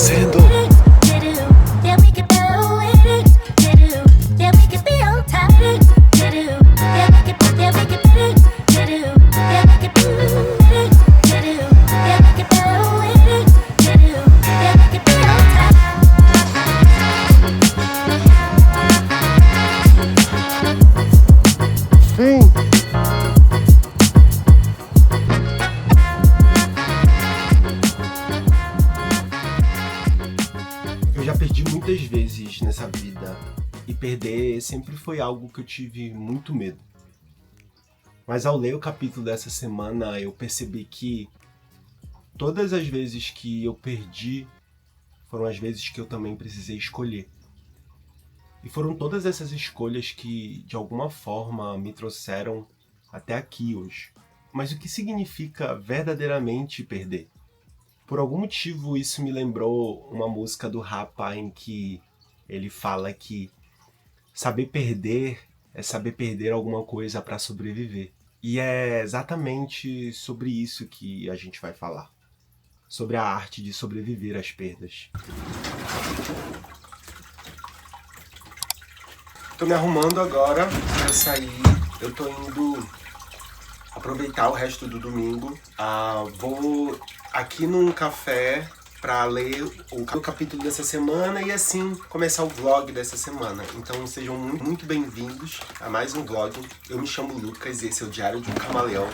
acontecendo? Eu já perdi muitas vezes nessa vida e perder sempre foi algo que eu tive muito medo. Mas ao ler o capítulo dessa semana eu percebi que todas as vezes que eu perdi foram as vezes que eu também precisei escolher. E foram todas essas escolhas que de alguma forma me trouxeram até aqui hoje. Mas o que significa verdadeiramente perder? Por algum motivo isso me lembrou uma música do Rapa em que ele fala que saber perder é saber perder alguma coisa para sobreviver. E é exatamente sobre isso que a gente vai falar. Sobre a arte de sobreviver às perdas. Tô me arrumando agora para sair. Eu tô indo aproveitar o resto do domingo. Vou aqui num café para ler o capítulo dessa semana e assim começar o vlog dessa semana. Então sejam muito bem-vindos a mais um vlog. Eu me chamo Lucas e esse é o Diário de um Camaleão.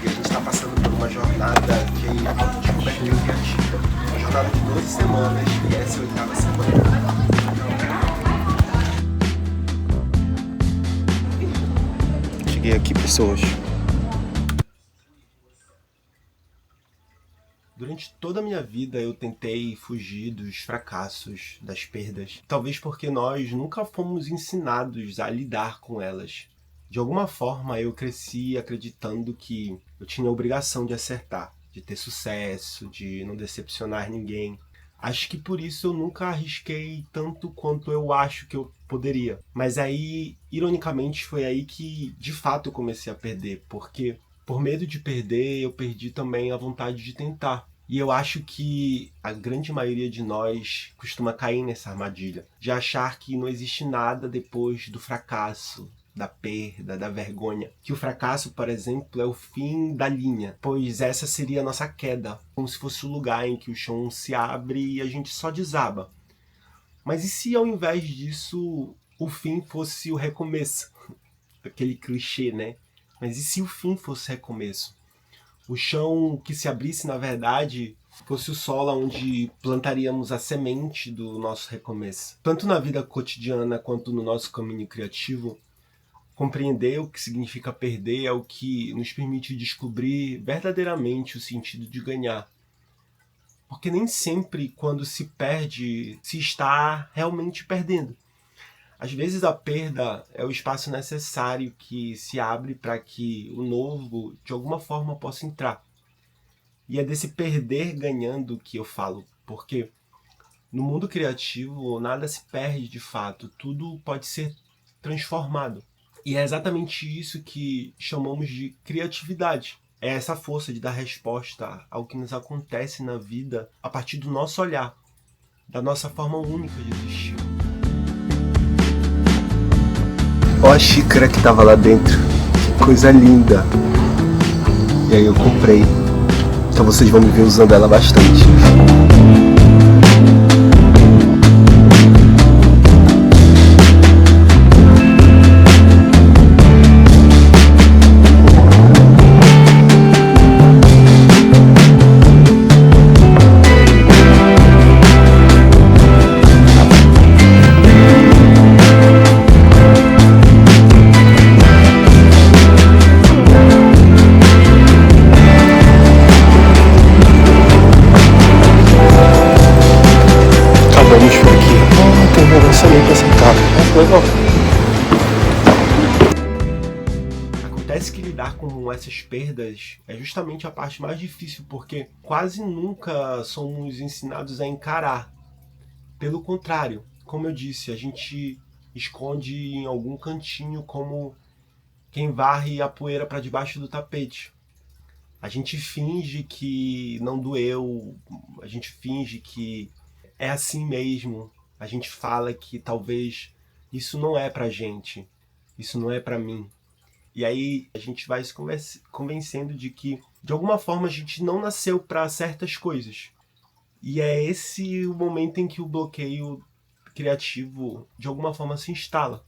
E a gente está passando por uma jornada de autodescoberta criativa. Uma jornada de 12 semanas e essa é a 8ª semana. Cheguei aqui, pessoas. Durante toda a minha vida eu tentei fugir dos fracassos, das perdas. Talvez porque nós nunca fomos ensinados a lidar com elas. De alguma forma eu cresci acreditando que eu tinha a obrigação de acertar, de ter sucesso, de não decepcionar ninguém. Acho que por isso eu nunca arrisquei tanto quanto eu acho que eu poderia. Mas aí, ironicamente, foi aí que de fato eu comecei a perder, porque por medo de perder, eu perdi também a vontade de tentar. E eu acho que a grande maioria de nós costuma cair nessa armadilha, de achar que não existe nada depois do fracasso, da perda, da vergonha. Que o fracasso, por exemplo, é o fim da linha, pois essa seria a nossa queda, como se fosse o lugar em que o chão se abre e a gente só desaba. Mas e se ao invés disso o fim fosse o recomeço? Aquele clichê, né? Mas e se o fim fosse recomeço? O chão que se abrisse, na verdade, fosse o solo onde plantaríamos a semente do nosso recomeço. Tanto na vida cotidiana quanto no nosso caminho criativo, compreender o que significa perder é o que nos permite descobrir verdadeiramente o sentido de ganhar. Porque nem sempre, quando se perde, se está realmente perdendo. Às vezes a perda é o espaço necessário que se abre para que o novo, de alguma forma, possa entrar. E é desse perder ganhando que eu falo, porque no mundo criativo nada se perde de fato, tudo pode ser transformado. E é exatamente isso que chamamos de criatividade. É essa força de dar resposta ao que nos acontece na vida a partir do nosso olhar, da nossa forma única de existir. Ó a xícara que tava lá dentro, que coisa linda. E aí eu comprei, então vocês vão me ver usando ela bastante. Vamos por aqui. Tem um negócio ali pra sentar. Legal. Acontece que lidar com essas perdas é justamente a parte mais difícil, porque quase nunca somos ensinados a encarar. Pelo contrário, como eu disse, a gente esconde em algum cantinho como quem varre a poeira para debaixo do tapete. A gente finge que não doeu, a gente finge que é assim mesmo. A gente fala que talvez isso não é pra gente, isso não é pra mim. E aí a gente vai se convencendo de que, de alguma forma, a gente não nasceu para certas coisas. E é esse o momento em que o bloqueio criativo, de alguma forma, se instala.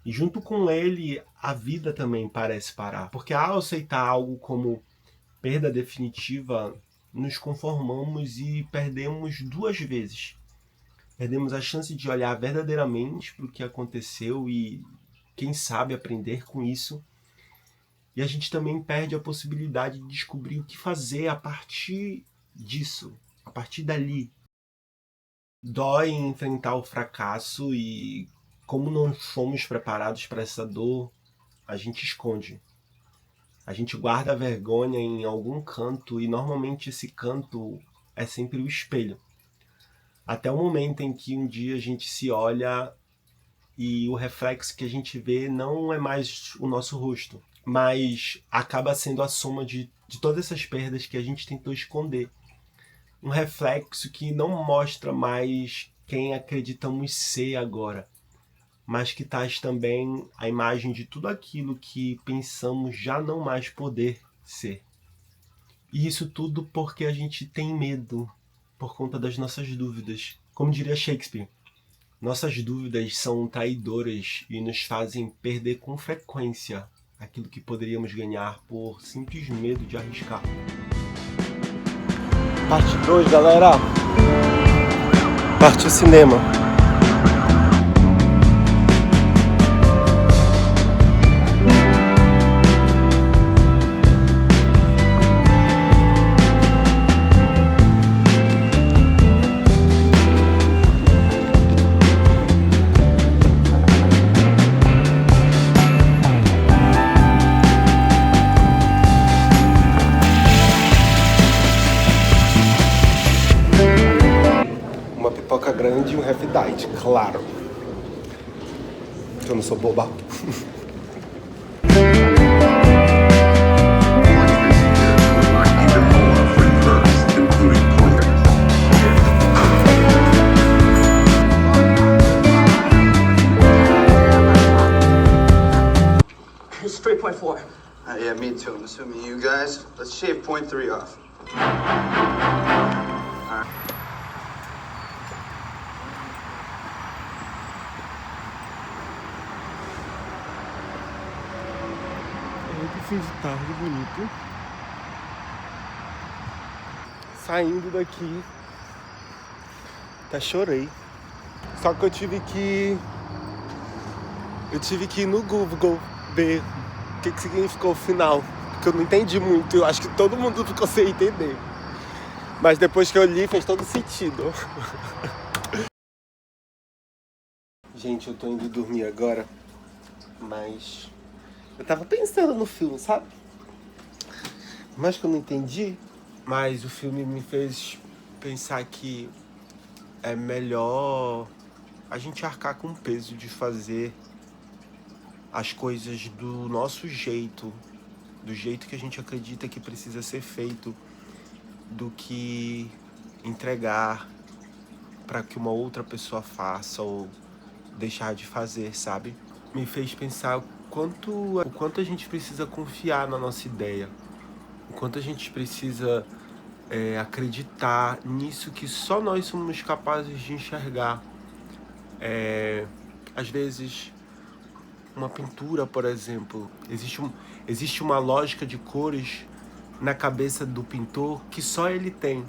E junto com ele, a vida também parece parar. Porque ao aceitar algo como perda definitiva, nos conformamos e perdemos duas vezes. Perdemos a chance de olhar verdadeiramente para o que aconteceu e, quem sabe, aprender com isso. E a gente também perde a possibilidade de descobrir o que fazer a partir disso, a partir dali. Dói enfrentar o fracasso e, como não fomos preparados para essa dor, a gente esconde. A gente guarda a vergonha em algum canto e normalmente esse canto é sempre o espelho. Até o momento em que um dia a gente se olha e o reflexo que a gente vê não é mais o nosso rosto, mas acaba sendo a soma de todas essas perdas que a gente tentou esconder. Um reflexo que não mostra mais quem acreditamos ser agora, mas que traz também a imagem de tudo aquilo que pensamos já não mais poder ser. E isso tudo porque a gente tem medo, por conta das nossas dúvidas. Como diria Shakespeare, nossas dúvidas são traidoras e nos fazem perder com frequência aquilo que poderíamos ganhar por simples medo de arriscar. Parte 2, galera. Partiu cinema. Uma pipoca grande e um Half Diet, claro. Que eu não sou boba. It's 3.4. Yeah, me too. I'm assuming you guys. Let's shave 0.3 off. Que fim de tarde bonito. Saindo daqui, até chorei. Só que eu tive que ir no Google ver o que significou o final, porque eu não entendi muito. Eu acho que todo mundo ficou sem entender, mas depois que eu li fez todo sentido. Gente, eu tô indo dormir agora, mas eu tava pensando no filme, sabe? Mas que eu não entendi. Mas o filme me fez pensar que é melhor a gente arcar com o peso de fazer as coisas do nosso jeito, do jeito que a gente acredita que precisa ser feito, do que entregar para que uma outra pessoa faça ou deixar de fazer, sabe? Me fez pensar o quanto a gente precisa confiar na nossa ideia, o quanto a gente precisa acreditar nisso que só nós somos capazes de enxergar. Às vezes, uma pintura, por exemplo, existe uma lógica de cores na cabeça do pintor que só ele tem.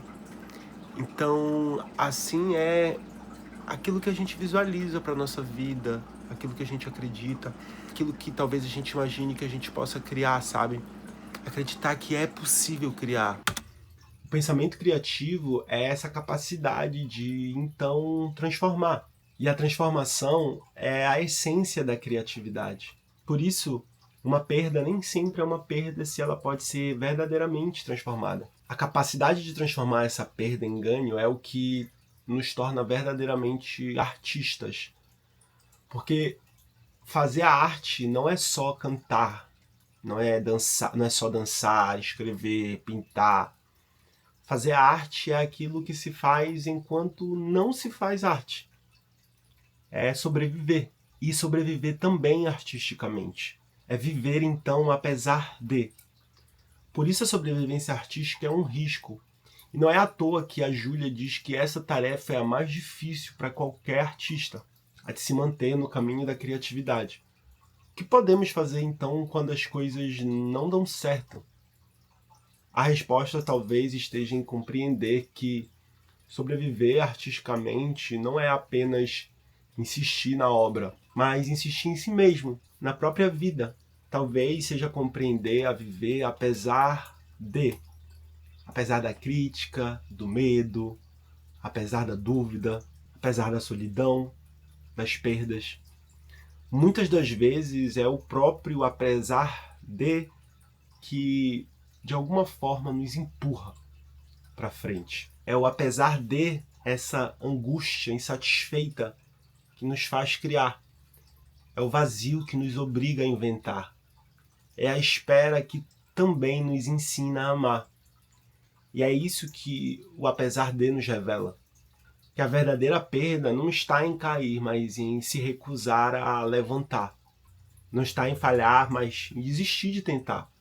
Então, assim é aquilo que a gente visualiza para nossa vida, aquilo que a gente acredita, aquilo que talvez a gente imagine que a gente possa criar, sabe? Acreditar que é possível criar. O pensamento criativo é essa capacidade de, então, transformar. E a transformação é a essência da criatividade. Por isso, uma perda nem sempre é uma perda se ela pode ser verdadeiramente transformada. A capacidade de transformar essa perda em ganho é o que nos torna verdadeiramente artistas. Porque fazer a arte não é só cantar, não é só dançar, escrever, pintar. Fazer arte é aquilo que se faz enquanto não se faz arte. É sobreviver. E sobreviver também artisticamente. É viver, então, apesar de. Por isso a sobrevivência artística é um risco. E não é à toa que a Júlia diz que essa tarefa é a mais difícil para qualquer artista, a de se manter no caminho da criatividade. O que podemos fazer, então, quando as coisas não dão certo? A resposta talvez esteja em compreender que sobreviver artisticamente não é apenas insistir na obra, mas insistir em si mesmo, na própria vida. Talvez seja compreender a viver apesar da crítica, do medo, apesar da dúvida, apesar da solidão, das perdas. Muitas das vezes é o próprio apesar de que de alguma forma nos empurra para frente. É o apesar de essa angústia insatisfeita que nos faz criar. É o vazio que nos obriga a inventar. É a espera que também nos ensina a amar. E é isso que o apesar de nos revela. Que a verdadeira perda não está em cair, mas em se recusar a levantar. Não está em falhar, mas em desistir de tentar.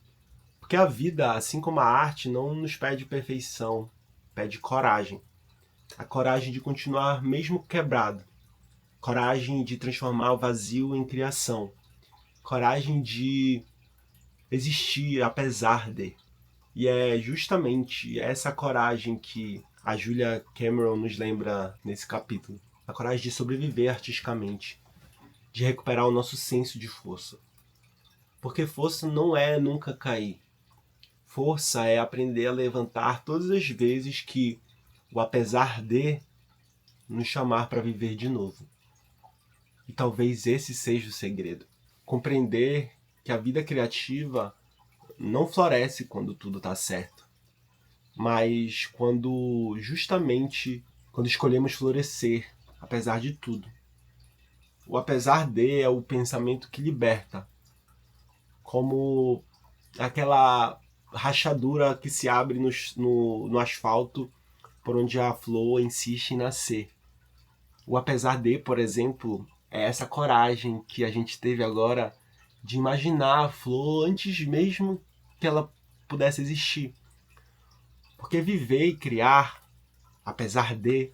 Porque a vida, assim como a arte, não nos pede perfeição, pede coragem. A coragem de continuar mesmo quebrado. Coragem de transformar o vazio em criação. Coragem de existir apesar de. E é justamente essa coragem que a Julia Cameron nos lembra nesse capítulo. A coragem de sobreviver artisticamente. De recuperar o nosso senso de força. Porque força não é nunca cair. Força é aprender a levantar todas as vezes que o apesar de nos chamar para viver de novo. E talvez esse seja o segredo. Compreender que a vida criativa não floresce quando tudo está certo, mas quando escolhemos florescer, apesar de tudo. O apesar de é o pensamento que liberta, como aquela rachadura que se abre no asfalto por onde a flor insiste em nascer. O apesar de, por exemplo, é essa coragem que a gente teve agora de imaginar a flor antes mesmo que ela pudesse existir. Porque viver e criar, apesar de,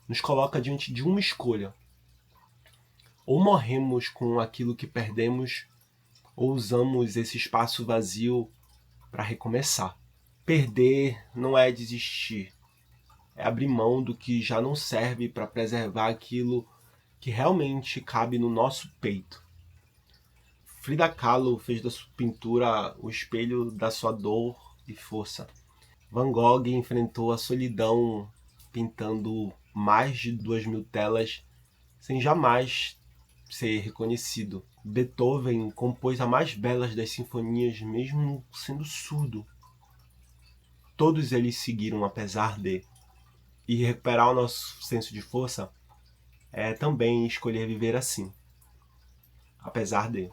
nos coloca diante de uma escolha. Ou morremos com aquilo que perdemos, ou usamos esse espaço vazio para recomeçar. Perder não é desistir, é abrir mão do que já não serve para preservar aquilo que realmente cabe no nosso peito. Frida Kahlo fez da sua pintura o espelho da sua dor e força. Van Gogh enfrentou a solidão pintando mais de 2.000 telas sem jamais ser reconhecido. Beethoven compôs a mais bela das sinfonias mesmo sendo surdo. Todos eles seguiram apesar de. E recuperar o nosso senso de força é também escolher viver assim. Apesar de.